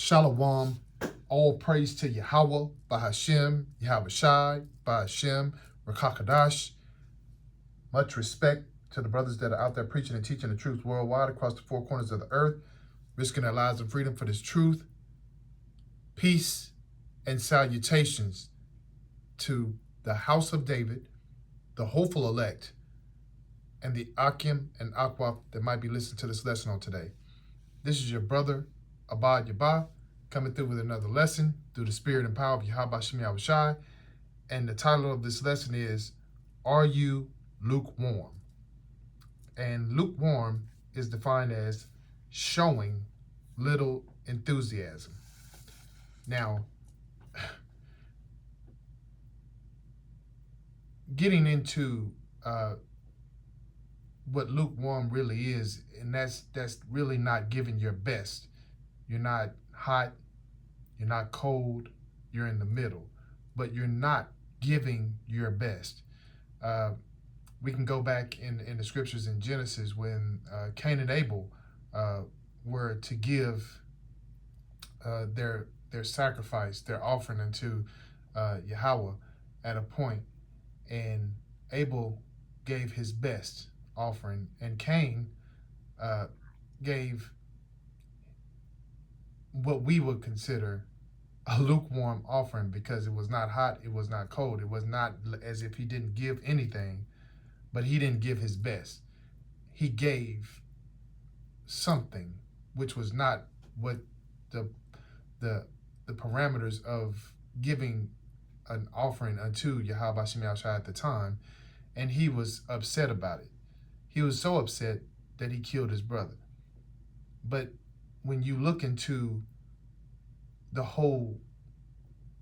Shalom, all praise to Yahweh, Bahashem, Yahweh Shai, Bahashem, Rakakadash. Much respect to the brothers that are out there preaching and teaching the truth worldwide across the four corners of the earth, risking their lives and freedom for this truth. Peace and salutations to the house of David, the hopeful elect, and the Akim and Akwaf that might be listening to this lesson on today. This is your brother, Abad Yabah, coming through with another lesson through the spirit and power of Yahweh Shem Yahweh Shai. And the title of this lesson is, Are You Lukewarm? And lukewarm is defined as showing little enthusiasm. Now, getting into what lukewarm really is, and that's really not giving your best. You're not hot, you're not cold, you're in the middle, but you're not giving your best. We can go back in the scriptures in Genesis when Cain and Abel were to give their sacrifice, their offering unto Yahweh at a point, and Abel gave his best offering, and Cain gave what we would consider a lukewarm offering, because it was not hot, it was not cold, it was not as if he didn't give anything, but he didn't give his best. He gave something which was not what the parameters of giving an offering unto Yahweh Shem Yahweh Shai at the time, and he was upset about it. He was so upset that he killed his brother. But when you look into the whole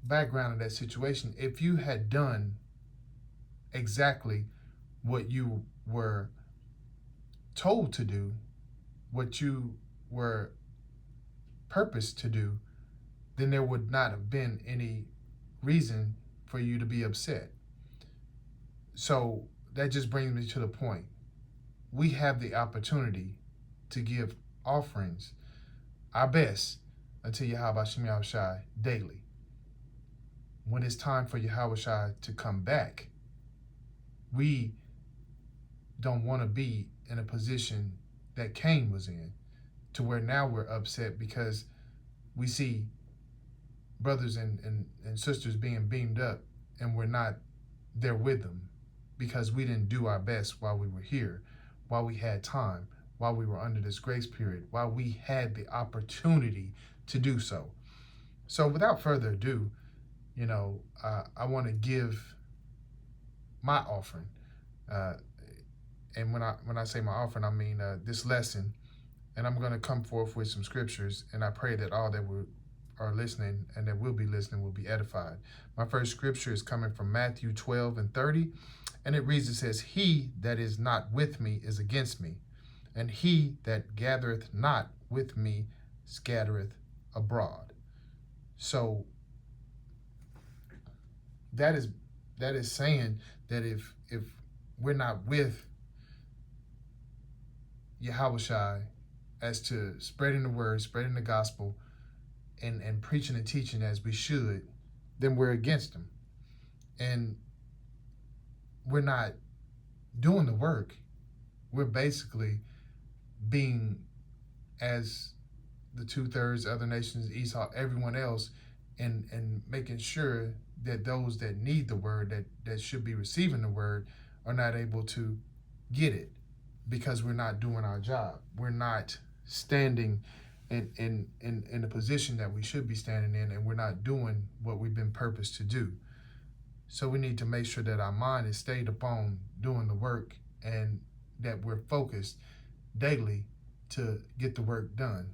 background of that situation, if you had done exactly what you were told to do, what you were purposed to do, then there would not have been any reason for you to be upset. So that just brings me to the point. We have the opportunity to give offerings, our best, unto Yahweh Shem Yahweh Shai daily. When it's time for Yahweh Shai to come back, we don't want to be in a position that Cain was in, to where now we're upset because we see brothers and sisters being beamed up and we're not there with them because we didn't do our best while we were here, while we had time, while we were under this grace period, while we had the opportunity to do so. So without further ado, I want to give my offering. And when I say my offering, I mean this lesson. And I'm going to come forth with some scriptures, and I pray that all that are listening and that will be listening will be edified. My first scripture is coming from Matthew 12:30, and it reads, it says, He that is not with me is against me, and he that gathereth not with me scattereth abroad. So that is saying that if we're not with Yahweh Shai as to spreading the word, spreading the gospel, and preaching and teaching as we should, then we're against him. And we're not doing the work. We're basically being, as the 2/3 other nations, Esau, everyone else, and making sure that those that need the word, that should be receiving the word, are not able to get it because we're not doing our job. We're not standing in the position that we should be standing in, and we're not doing what we've been purposed to do. So we need to make sure that our mind is stayed upon doing the work, and that we're focused daily to get the work done.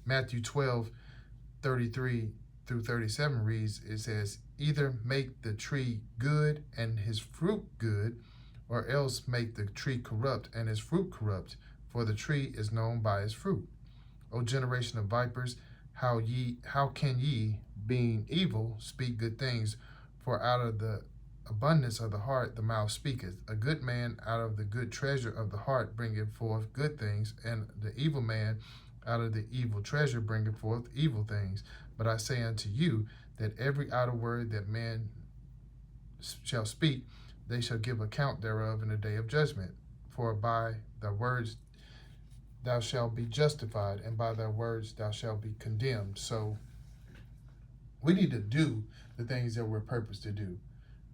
Matthew 12:33 through 37 reads, it says, Either make the tree good and his fruit good, or else make the tree corrupt and his fruit corrupt, for the tree is known by its fruit. O generation of vipers, how can ye, being evil, speak good things? For out of the abundance of the heart the mouth speaketh. A good man out of the good treasure of the heart bringeth forth good things, and the evil man Out of the evil treasure bringeth forth evil things. But I say unto you that every idle word that man shall speak, they shall give account thereof in the day of judgment. For by thy words thou shalt be justified, and by thy words thou shalt be condemned. So we need to do the things that we're purposed to do,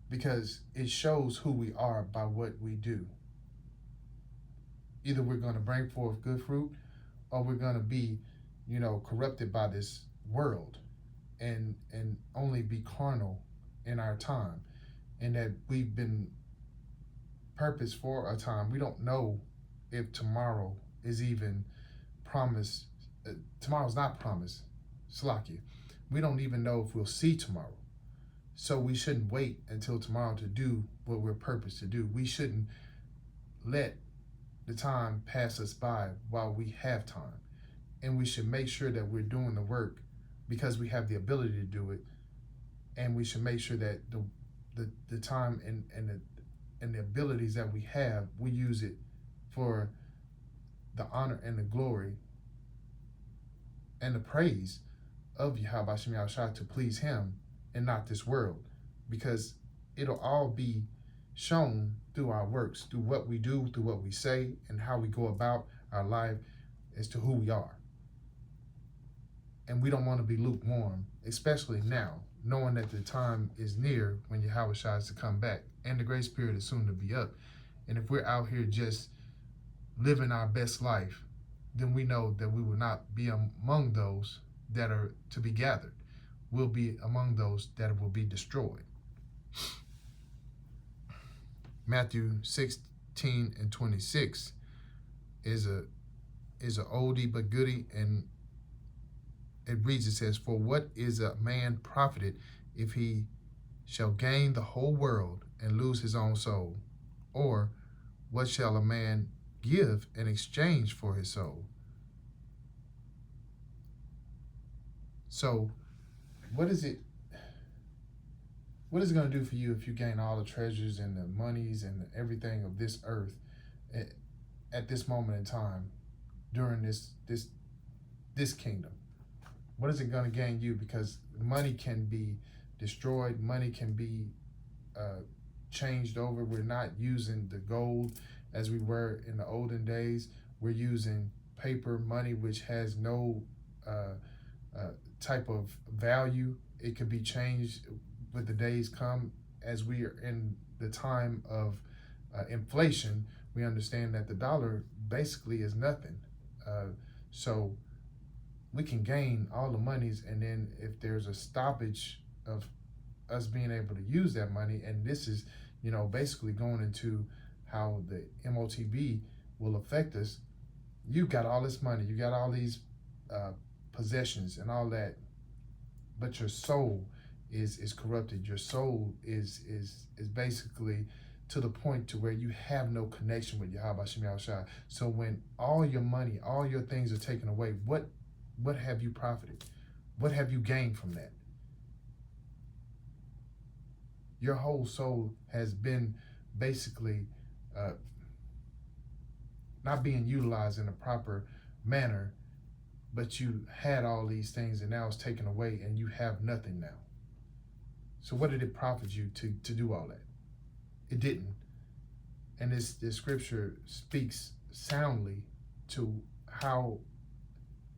because it shows who we are by what we do. Either we're going to bring forth good fruit, or we're going to be, corrupted by this world and only be carnal in our time, and that we've been purposed for a time. We don't know if tomorrow is even promised. Tomorrow's not promised. Slakia. We don't even know if we'll see tomorrow. So we shouldn't wait until tomorrow to do what we're purposed to do. We shouldn't let the time pass us by while we have time. And we should make sure that we're doing the work because we have the ability to do it. And we should make sure that the time and the abilities that we have, we use it for the honor and the glory and the praise of Yahweh Shem Yahushua, to please him and not this world, because it'll all be shown through our works, through what we do, through what we say, and how we go about our life as to who we are. And we don't want to be lukewarm, especially now, knowing that the time is near when Yahweh is to come back, and the grace period is soon to be up. And if we're out here just living our best life, then we know that we will not be among those that are to be gathered. We'll be among those that will be destroyed. Matthew 16 and 26 is a oldie but goodie, and it reads, it says, "For what is a man profited if he shall gain the whole world and lose his own soul? Or what shall a man give in exchange for his soul?" So what is it going to do for you if you gain all the treasures and the monies and everything of this earth at this moment in time during this kingdom? What is it going to gain you? Because money can be destroyed. Money can be changed over. We're not using the gold as we were in the olden days. We're using paper money, which has no type of value. It could be changed with the days come. As we are in the time of inflation, we understand that the dollar basically is nothing. So we can gain all the monies, and then if there's a stoppage of us being able to use that money, and this is, basically going into how the MOTB will affect us. You've got all this money, you got all these possessions and all that, but your soul is corrupted. Your soul is basically to the point to where you have no connection with Yahweh Shem Yahushua. So when all your money, all your things are taken away, what have you profited? What have you gained from that? Your whole soul has been basically not being utilized in a proper manner, but you had all these things and now it's taken away and you have nothing now. So what did it profit you to do all that? It didn't. And this scripture speaks soundly to how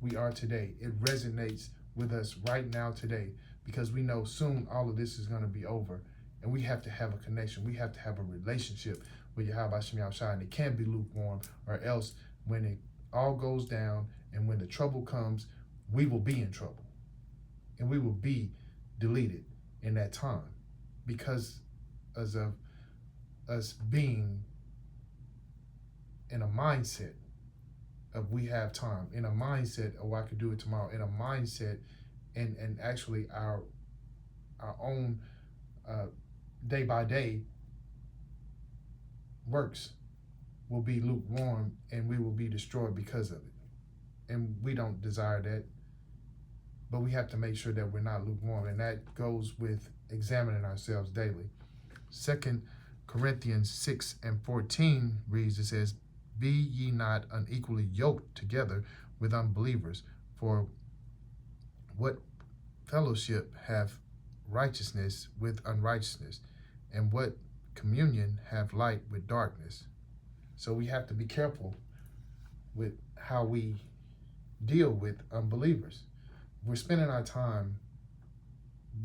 we are today. It resonates with us right now today, because we know soon all of this is going to be over, and we have to have a connection. We have to have a relationship with Yahweh Shem Yahushua, and it can't be lukewarm, or else when it all goes down and when the trouble comes, we will be in trouble, and we will be deleted in that time because of us being in a mindset of we have time, in a mindset of I could do it tomorrow, in a mindset and actually our own day by day works will be lukewarm, and we will be destroyed because of it. And we don't desire that, but we have to make sure that we're not lukewarm, and that goes with examining ourselves daily. 2 Corinthians 6 and 14 reads, it says, "Be ye not unequally yoked together with unbelievers? For what fellowship have righteousness with unrighteousness? And what communion have light with darkness? So we have to be careful with how we deal with unbelievers. We're spending our time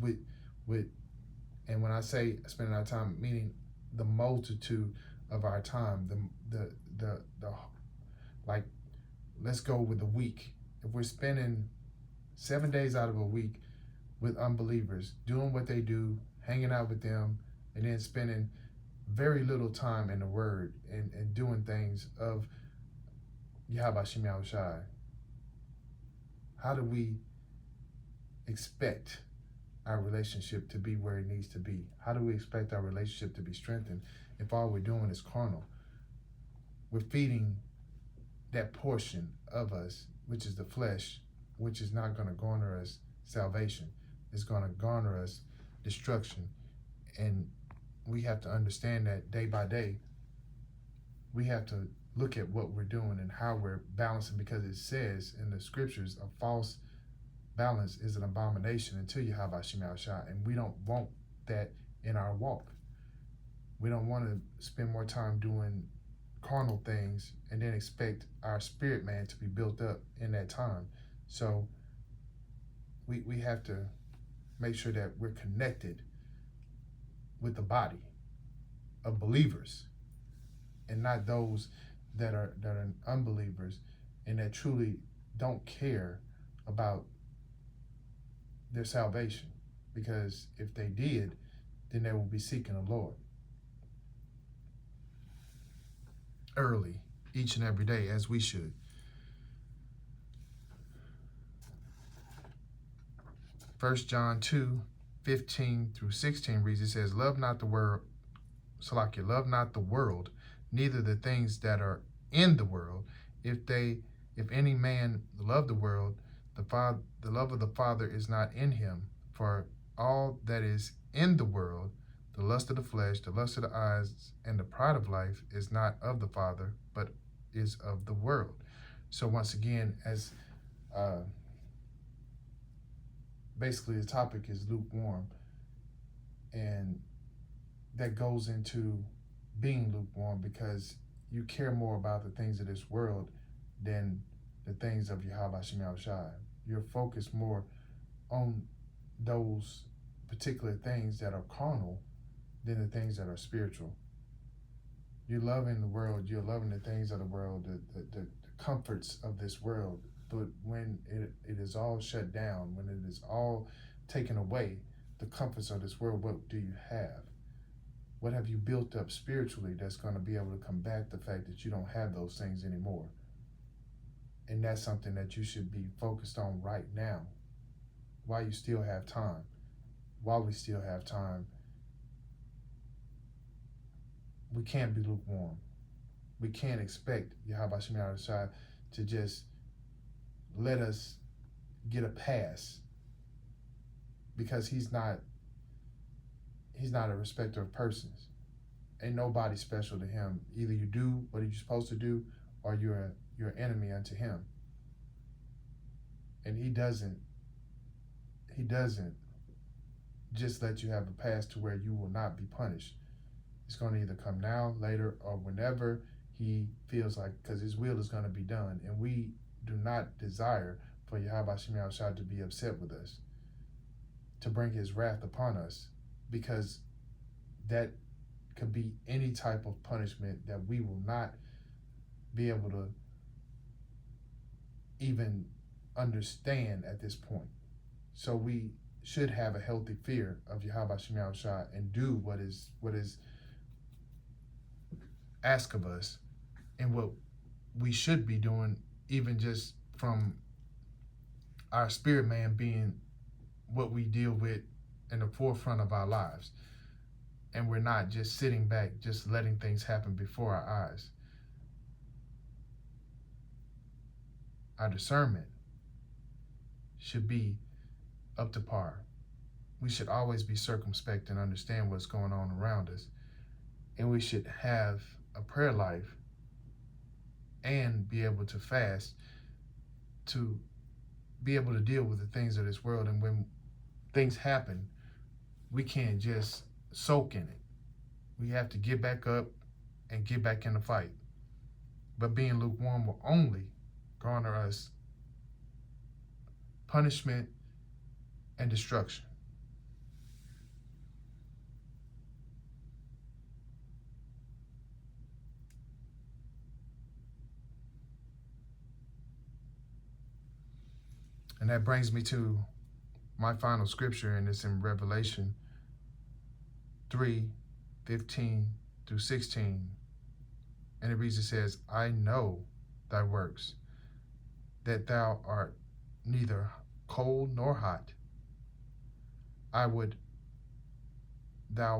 with with and when I say spending our time, meaning the multitude of our time, the like, let's go with the week. If we're spending 7 days out of a week with unbelievers, doing what they do, hanging out with them, and then spending very little time in the Word and doing things of Yahweh Shemi Shai, how do we expect our relationship to be where it needs to be? How do we expect our relationship to be strengthened if all we're doing is carnal? We're feeding that portion of us, which is the flesh, which is not going to garner us salvation. It's going to garner us destruction. And we have to understand that day by day. We have to look at what we're doing and how we're balancing, because it says in the scriptures, a false balance is an abomination unto Yahweh Shemi Shai, and we don't want that in our walk. We don't want to spend more time doing carnal things and then expect our spirit man to be built up in that time. So we have to make sure that we're connected with the body of believers and not those that are unbelievers and that truly don't care about their salvation, because if they did, then they will be seeking the Lord early, each and every day, as we should. 1 John 2:15-16 reads, it says, love not the world, Salakia, love not the world, neither the things that are in the world. If any man love the world, the love of the Father is not in him. For all that is in the world, the lust of the flesh, the lust of the eyes, and the pride of life, is not of the Father, but is of the world. So once again, as basically the topic is lukewarm, and that goes into being lukewarm because you care more about the things of this world than the things of Yahweh Shemi Shai. You're focused more on those particular things that are carnal than the things that are spiritual. You're loving the world, you're loving the things of the world, the comforts of this world. But when it is all shut down, when it is all taken away, the comforts of this world, what do you have? What have you built up spiritually that's going to be able to combat the fact that you don't have those things anymore? And that's something that you should be focused on right now, while you still have time. While we still have time, we can't be lukewarm. We can't expect Yahweh Shemi Shai to just let us get a pass, because he's not a respecter of persons. Ain't nobody special to him. Either you do what you're supposed to do, or you're an enemy unto him. And he doesn't just let you have a pass to where you will not be punished. It's going to either come now, later, or whenever he feels like, because his will is going to be done. And we do not desire for Yahweh Shemi Shai to be upset with us, to bring his wrath upon us, because that could be any type of punishment that we will not be able to even understand at this point. So we should have a healthy fear of Yahweh Shemi Shai and do what is asked of us, and what we should be doing, even just from our spirit man being what we deal with in the forefront of our lives. And we're not just sitting back, just letting things happen before our eyes. Our discernment should be up to par. We should always be circumspect and understand what's going on around us. And we should have a prayer life and be able to fast to be able to deal with the things of this world. And when things happen, we can't just soak in it. We have to get back up and get back in the fight. But being lukewarm will only garner us punishment and destruction. And that brings me to my final scripture, and it's in Revelation 3:15 through 16. And it reads, it says, I know thy works, that thou art neither cold nor hot. I would thou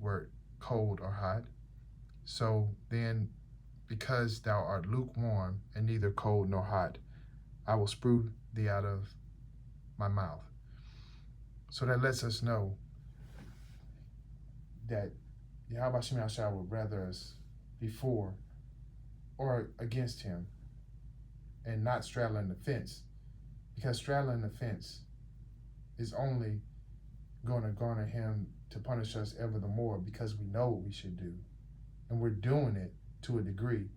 wert cold or hot. So then, because thou art lukewarm and neither cold nor hot, I will spew thee out of my mouth. So that lets us know that Yahweh Shema Shah would rather us before or against him, and not straddling the fence, because straddling the fence is only going to garner him to punish us ever the more, because we know what we should do and we're doing it to a degree,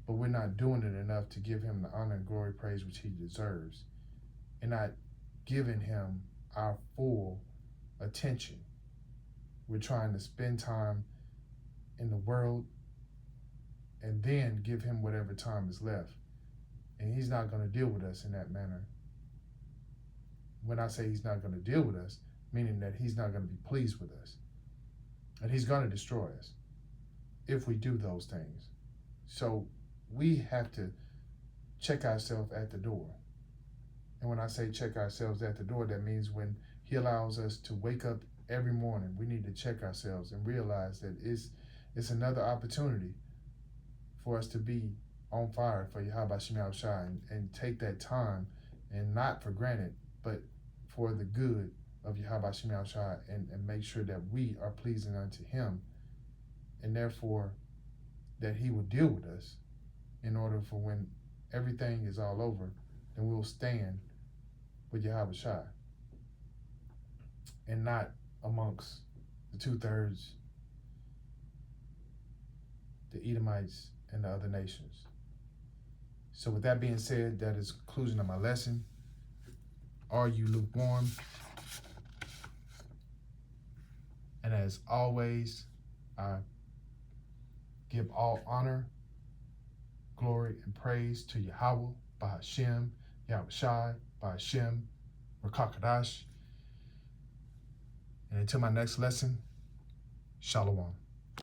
but we're not doing it enough to give him the honor and glory, praise which he deserves, and not giving him our full attention. We're trying to spend time in the world and then give him whatever time is left. And he's not going to deal with us in that manner. When I say he's not going to deal with us, meaning that he's not going to be pleased with us. And he's going to destroy us if we do those things. So we have to check ourselves at the door. And when I say check ourselves at the door, that means when he allows us to wake up every morning, we need to check ourselves and realize that it's another opportunity for us to be on fire for Yahweh Shema Shai, and take that time, and not for granted, but for the good of Yahweh Shema Shai, and make sure that we are pleasing unto him, and therefore that he will deal with us in order for when everything is all over, then we'll stand with Yahweh Shai and not amongst the 2/3, the Edomites and the other nations. So with that being said, that is the conclusion of my lesson. Are you lukewarm? And as always, I give all honor, glory, and praise to Yahweh, Bahashem, Yahweh Shai, Bahashem, Rakakadash. And until my next lesson, Shalom.